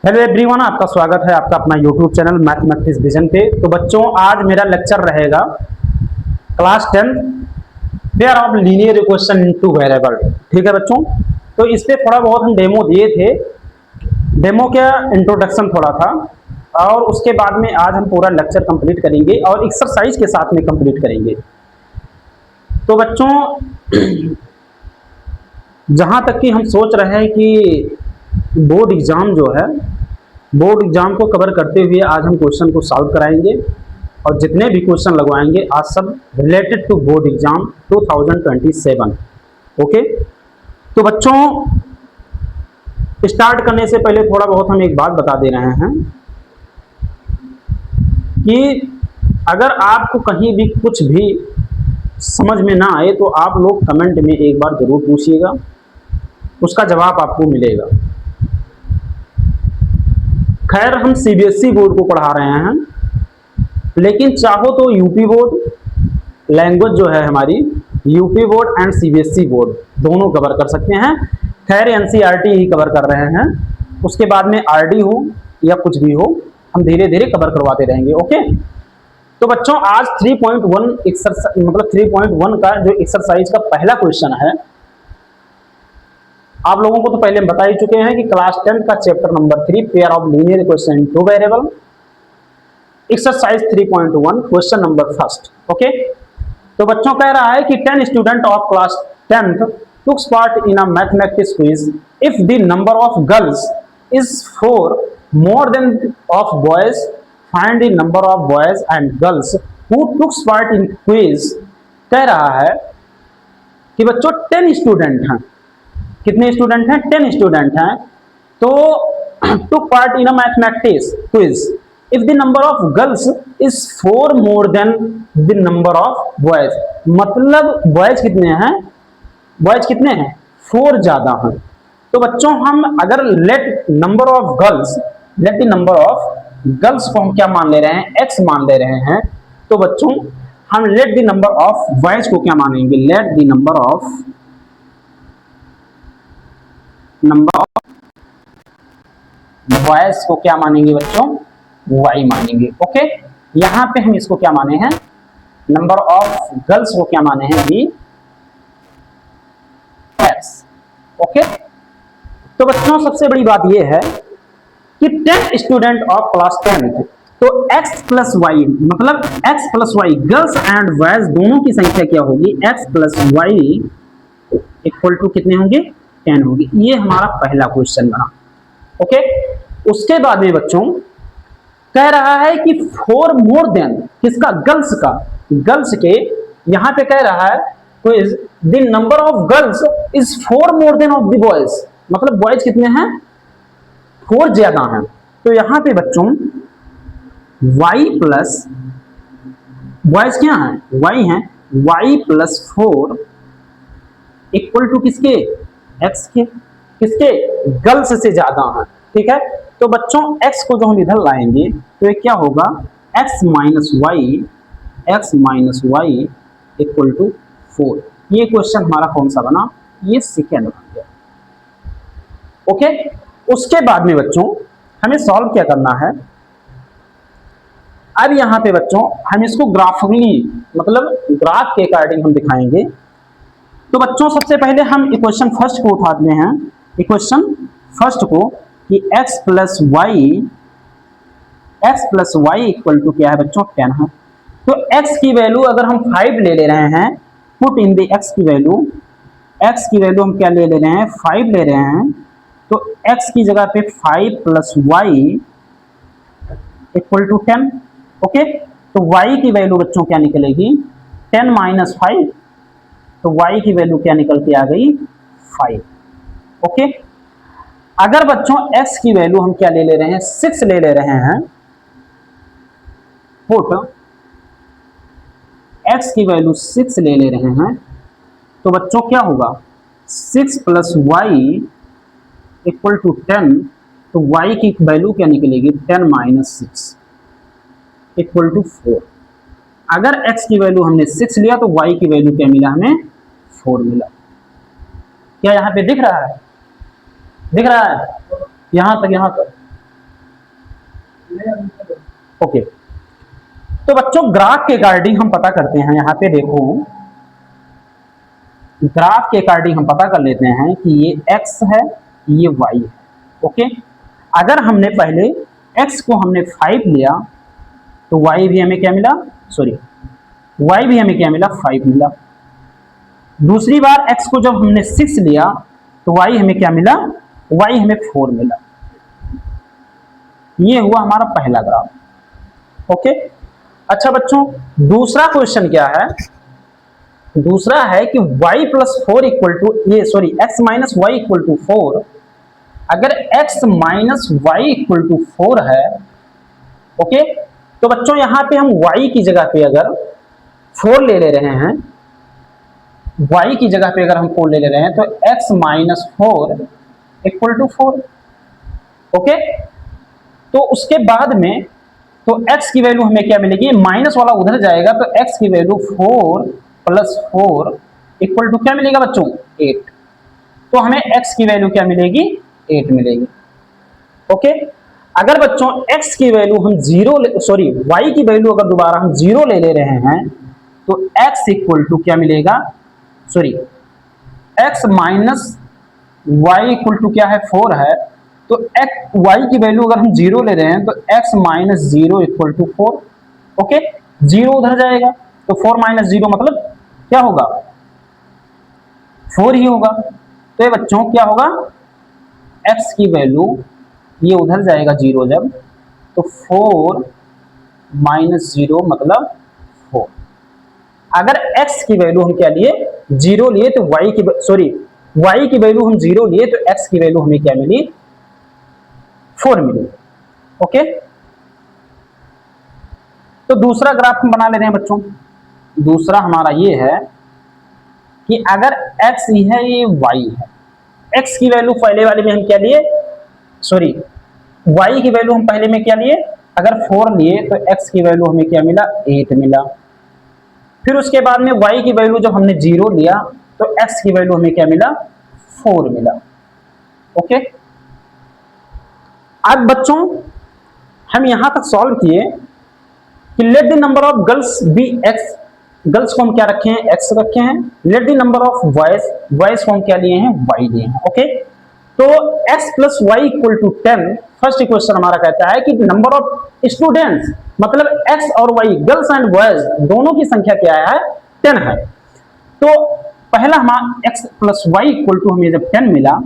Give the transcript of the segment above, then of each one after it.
Hello everyone, आपका स्वागत है आपका अपना यूट्यूब चैनल मैथमेटिक्स विजन पे। तो बच्चों, आज मेरा लेक्चर रहेगा class 10 pair of linear equation into variable. ठीक है बच्चों, तो इस पे थोड़ा बहुत हम डेमो दिए थे। डेमो का इंट्रोडक्शन थोड़ा था और उसके बाद में आज हम पूरा लेक्चर कंप्लीट करेंगे और एक्सरसाइज के साथ में कंप्लीट करेंगे। तो बच्चों, जहाँ तक कि हम सोच रहे हैं कि बोर्ड एग्जाम जो है, बोर्ड एग्जाम को कवर करते हुए आज हम क्वेश्चन को सॉल्व कराएंगे और जितने भी क्वेश्चन लगवाएंगे आज सब related to board exam 2027। Okay, तो बच्चों स्टार्ट करने से पहले थोड़ा बहुत हम एक बात बता दे रहे हैं कि अगर आपको कहीं भी कुछ भी समझ में ना आए तो आप लोग कमेंट में एक बार जरूर पूछिएगा, उसका जवाब आपको मिलेगा। खैर, हम सीबीएसई बोर्ड को पढ़ा रहे हैं, लेकिन चाहो तो यूपी बोर्ड लैंग्वेज जो है हमारी, UP board and CBSE board दोनों कवर कर सकते हैं। खैर, एनसीईआरटी ही कवर कर रहे हैं, उसके बाद में आरडी हो या कुछ भी हो, हम धीरे धीरे कवर करवाते रहेंगे। ओके, तो बच्चों आज 3.1 एक्सरसाइज मतलब 3.1 का जो एक्सरसाइज का पहला क्वेश्चन है, आप लोगों को तो पहले बता ही चुके हैं कि क्लास 10 का chapter number 3 pair of linear equation into variable, exercise 3.1 question number first. Okay, तो बच्चों कह रहा है कि 10 student of class 10th took part in a mathematics quiz. If the number of girls is 4 more than of boys, find the number of boys and girls who took part in quiz। कह रहा है कि बच्चों 10 student हैं। कितने student हैं? 10 student हैं। तो took part in a mathematics quiz if the number of girls is 4 more than the number of boys। मतलब बॉयज कितने हैं? बॉयज कितने हैं? 4 ज्यादा हैं। तो बच्चों, हम अगर let number of girls, late the number of girls को हम क्या मान ले रहे हैं? x मान ले रहे हैं। तो बच्चों, हम late the number of boys को क्या मानेंगे? Late the number of boys को क्या मानेंगे बच्चों? y मानेंगे। ओके, यहां पे हम इसको क्या माने हैं? नंबर ऑफ गर्ल्स को क्या माने हैं? b x। ओके, तो बच्चों सबसे बड़ी बात यह है कि 10 स्टूडेंट ऑफ क्लास 10th, तो x प्लस वाई मतलब x plus y, girls and boys दोनों की संख्या क्या होगी? x plus y equal to कितने होंगे? 10 होगी। ये हमारा पहला क्वेश्चन बना। ओके, उसके बाद में बच्चों कह रहा है कि 4 मोर देन, किसका? गर्ल्स का। गर्ल्स के यहां पे कह रहा है quiz the number of girls is 4 more than of the boys, मतलब बॉयज कितने हैं? 4 ज्यादा हैं। तो यहां पे बच्चों y प्लस, बॉयज क्या है? y है, y प्लस 4 इक्वल टू किसके? x के। किसके? गर्ल्स से ज्यादा है। ठीक है, तो बच्चों x को जो हम इधर लाएंगे तो ये क्या होगा? x minus y equal to 4। ये क्वेश्चन हमारा कौन सा बना? ये सेकेंड बन गया। ओके, उसके बाद में बच्चों हमें सॉल्व क्या करना है? अब यहां पे बच्चों हम इसको ग्राफिकली मतलब ग्राफ के अकॉर्डिंग हम दिखाएंगे। तो बच्चों सबसे पहले हम इक्वेशन फर्स्ट को उठाते हैं, इक्वेशन फर्स्ट को कि x plus y equal to क्या है बच्चों? 10 है। तो x की वैल्यू अगर हम 5 ले रहे हैं, पुट इन द x की वैल्यू हम क्या ले रहे हैं? 5 ले रहे हैं। तो x की जगह पे 5 plus y equal to 10। Okay, तो y की वैल्यू बच्चों क्या निकलेगी? 10 माइनस 5, तो y की वैल्यू क्या निकल के आ गई? 5। ओके, अगर बच्चों x की वैल्यू हम क्या ले रहे हैं? 6 ले रहे हैं, पुट x की वैल्यू 6 ले रहे हैं, तो बच्चों क्या होगा? 6 प्लस वाई इक्वल टू 10। तो y की वैल्यू क्या निकलेगी? 10 माइनस 6 इक्वल टू 4। अगर x की वैल्यू हमने 6 लिया तो y की वैल्यू क्या मिला? हमें 4 मिला। क्या यहां पे दिख रहा है? दिख रहा है? यहां तक ओके, तो बच्चों ग्राफ के अकॉर्डिंग हम पता करते हैं, यहाँ पे देखो ग्राफ के अकॉर्डिंग हम पता कर लेते हैं कि ये x है, ये y है। ओके, अगर हमने पहले x को हमने 5 लिया तो y भी हमें क्या मिला, सॉरी y भी हमें क्या मिला, 5 मिला। दूसरी बार x को जब हमने 6 लिया तो y हमें क्या मिला, y हमें 4 मिला। ये हुआ हमारा पहला ग्राफ। ओके, अच्छा बच्चों दूसरा क्वेश्चन क्या है, दूसरा है कि y प्लस 4 इक्वल टू ये sorry x minus y equal to 4। अगर x minus y equal to 4 है, ओके, तो बच्चों यहां पे हम y की जगह पे अगर 4 ले रहे हैं, y की जगह पे अगर हम 4 ले रहे हैं तो x minus 4 equal to 4। Okay, तो उसके बाद में तो x की वैल्यू हमें क्या मिलेगी, माइनस वाला उधर जाएगा तो x की वैल्यू 4 प्लस 4 इक्वल टू क्या मिलेगा बच्चों, 8। तो हमें x की वैल्यू क्या मिलेगी, 8 मिलेगी। ओके, अगर बच्चों x की वैल्यू हम सॉरी y की वैल्यू अगर दोबारा हम 0 ले रहे हैं तो x इक्वल टू क्या मिलेगा, sorry x minus y equal to क्या है, 4 है, तो x y की वैल्यू अगर हम 0 ले रहे हैं तो x minus 0 equal to 4। Okay, 0 उधर जाएगा तो 4 माइनस 0 मतलब क्या होगा, 4 ही होगा। तो ये बच्चों क्या होगा, x की वैल्यू ये उधर जाएगा 0 जब, तो 4 माइनस 0 मतलब 4। अगर x की वैल्यू हम क्या लिए, 0 लिए, तो y की सॉरी y की वैल्यू हम 0 लिए तो x की वैल्यू हमें क्या मिली, 4 मिली। ओके, तो दूसरा ग्राफ हम बना ले रहे हैं बच्चों। दूसरा हमारा ये है कि अगर x है, ये y है, x की वैल्यू पहले वाले में हम क्या लिए, सॉरी y की वैल्यू हम पहले में क्या लिए, अगर 4 लिए तो x की वैल्यू हमें क्या मिला, 8 मिला। फिर उसके बाद में y की वैल्यू जब हमने 0 लिया तो x की वैल्यू हमें क्या मिला, 4 मिला। ओके, अब बच्चों हम यहां तक सॉल्व किए कि let the number of girls be x, girls को हम क्या रखे हैं, x रखे हैं। Let the number of boys, boys को हम क्या लिए हैं, y लिए हैं। ओके, तो x plus y equal to 10, first equation हमारा कहता है कि नंबर ऑफ स्टूडेंट्स, मतलब x और y गर्ल्स एंड बॉयज दोनों की संख्या क्या है, 10 है। तो पहला हमारा x plus y equal to हमें जब 10 मिला,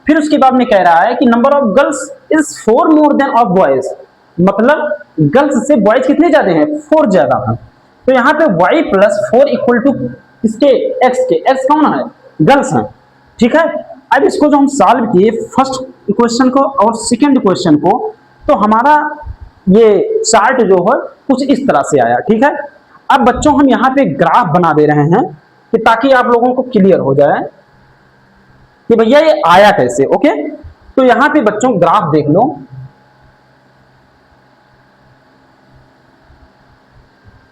फिर उसके बाद में कह रहा है कि number of girls is 4 more than of boys, मतलब गर्ल्स से बॉयज कितने ज्यादा हैं, 4 ज्यादा हैं। तो यहाँ पे y प्लस 4 इक्वल टू किसके, x के, x कौन है, गर्ल्स हैं। ठीक है, अब इसको जो हम सॉल्व किए फर्स्ट इक्वेशन को और सेकंड इक्वेशन को, तो हमारा ये चार्ट जो है कुछ इस तरह से आया। ठीक है, अब बच्चों हम यहाँ पे ग्राफ बना दे रहे हैं कि ताकि आप लोगों को क्लियर हो जाए कि भैया ये आया कैसे। ओके, तो यहां पे बच्चों ग्राफ देख लो,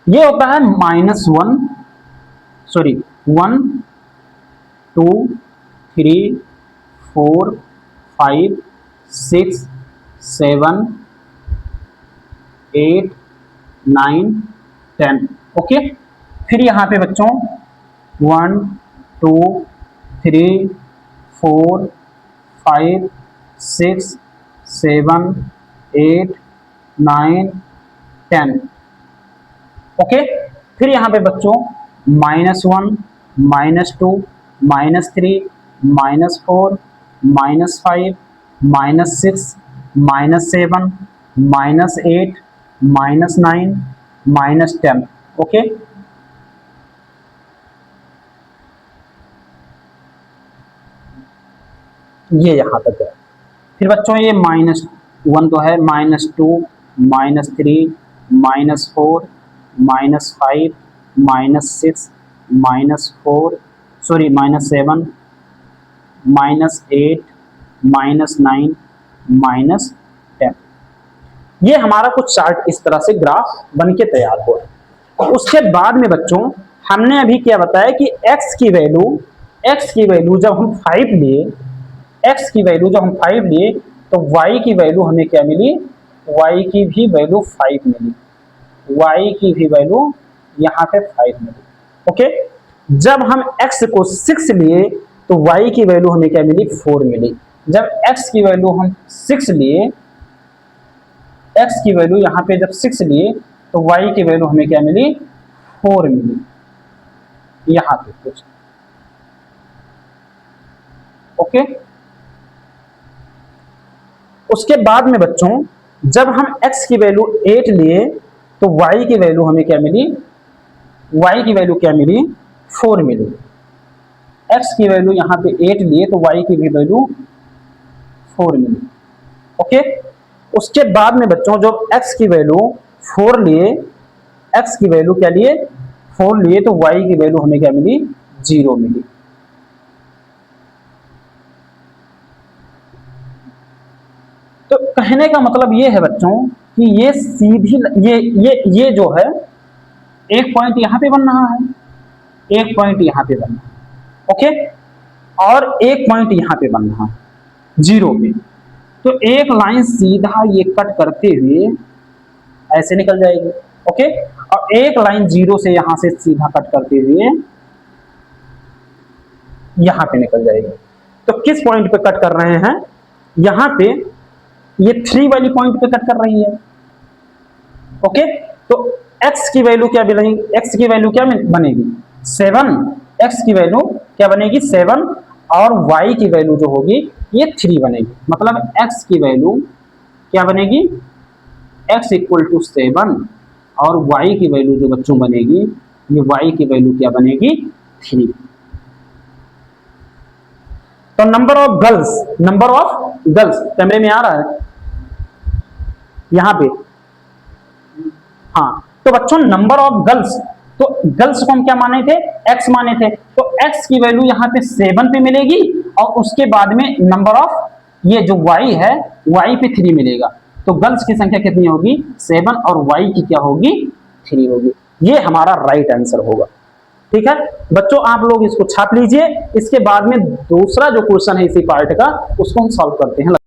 ये होता है -1, सॉरी 1 2 3 4 5 6 7 8 9 10। ओके, फिर यहां पे बच्चों 1 2 3 4 5 6 7 8 9 10। ओके, फिर यहाँ पे बच्चों -1 -2 -3 -4 -5 -6 -7 -8 -9 -10। ओके, ये यहां तक है। फिर बच्चों ये -1 तो है, -2 -3 -4 -5 -6 -4 सॉरी -7 -8 -9 -10। ये हमारा कुछ चार्ट इस तरह से ग्राफ बन के तैयार हुआ। उसके बाद में बच्चों हमने अभी क्या बताया कि x की वैल्यू जब हम 5 लिए, x की वैल्यू जब हम 5 लिए तो y की वैल्यू हमें क्या मिली, y की भी वैल्यू 5 मिली, y की भी वैल्यू यहाँ पे 5 मिली। ओके, जब हम x को 6 लिए तो y की वैल्यू हमें क्या मिली, 4 मिली। जब x की वैल्यू हम 6 लिए, x की वैल्यू यहाँ पे जब 6 लिए तो y की वैल्यू हमें क्या मिली, 4 मिली यहाँ पे कुछ। ओके, उसके बाद में बच्चों जब हम x की वैल्यू 8 लिए तो y की वैल्यू हमें क्या मिली, y की वैल्यू क्या मिली, 4 मिली। x की वैल्यू यहाँ पे 8 लिए तो y की भी वैल्यू 4 मिली। ओके, उसके बाद में बच्चों जब x की वैल्यू 4 लिए, x की वैल्यू क्या लिए, 4 लिए तो y की वैल्यू हमें क्या मिली, 0 मिली। तो कहने का मतलब ये है बच्चों कि ये सीधी ये जो है एक पॉइंट यहां पे बन रहा है, एक पॉइंट यहां पे बन रहा है। ओके, और एक पॉइंट यहां पे बन रहा है 0 पे। तो एक लाइन सीधा ये कट करते हुए ऐसे निकल जाएगी। ओके, और एक लाइन 0 से यहां से सीधा कट करते हुए यहां पे निकल जाएगी। तो किस पॉइंट पे कट कर रहे हैं, यहां पे ये 3 वाली पॉइंट पे कट कर रही है। ओके, तो x की वैल्यू क्या बनेगी, x की वैल्यू क्या बनेगी, 7। x की वैल्यू क्या बनेगी, 7, और y की वैल्यू जो होगी ये 3 बनेगी। मतलब x की वैल्यू क्या बनेगी, x इक्वल टू 7, और y की वैल्यू जो बच्चों बनेगी, ये y की वैल्यू क्या बनेगी, 3। तो नंबर ऑफ गर्ल्स कैमरे में आ रहा है यहां पे, हाँ। तो बच्चों नंबर ऑफ गर्ल्स, तो गर्ल्स को हम क्या माने थे, x माने थे। तो x की वैल्यू यहाँ पे 7 पे मिलेगी, और उसके बाद में नंबर ऑफ ये जो y है, y पे 3 मिलेगा। तो गर्ल्स की संख्या कितनी होगी, 7, और y की क्या होगी, 3 होगी। ये हमारा राइट आंसर होगा। ठीक है बच्चों, आप लोग इसको छाप लीजिए। इसके बाद में दूसरा जो क्वेश्चन है इसी पार्ट का, उसको हम सॉल्व करते हैं।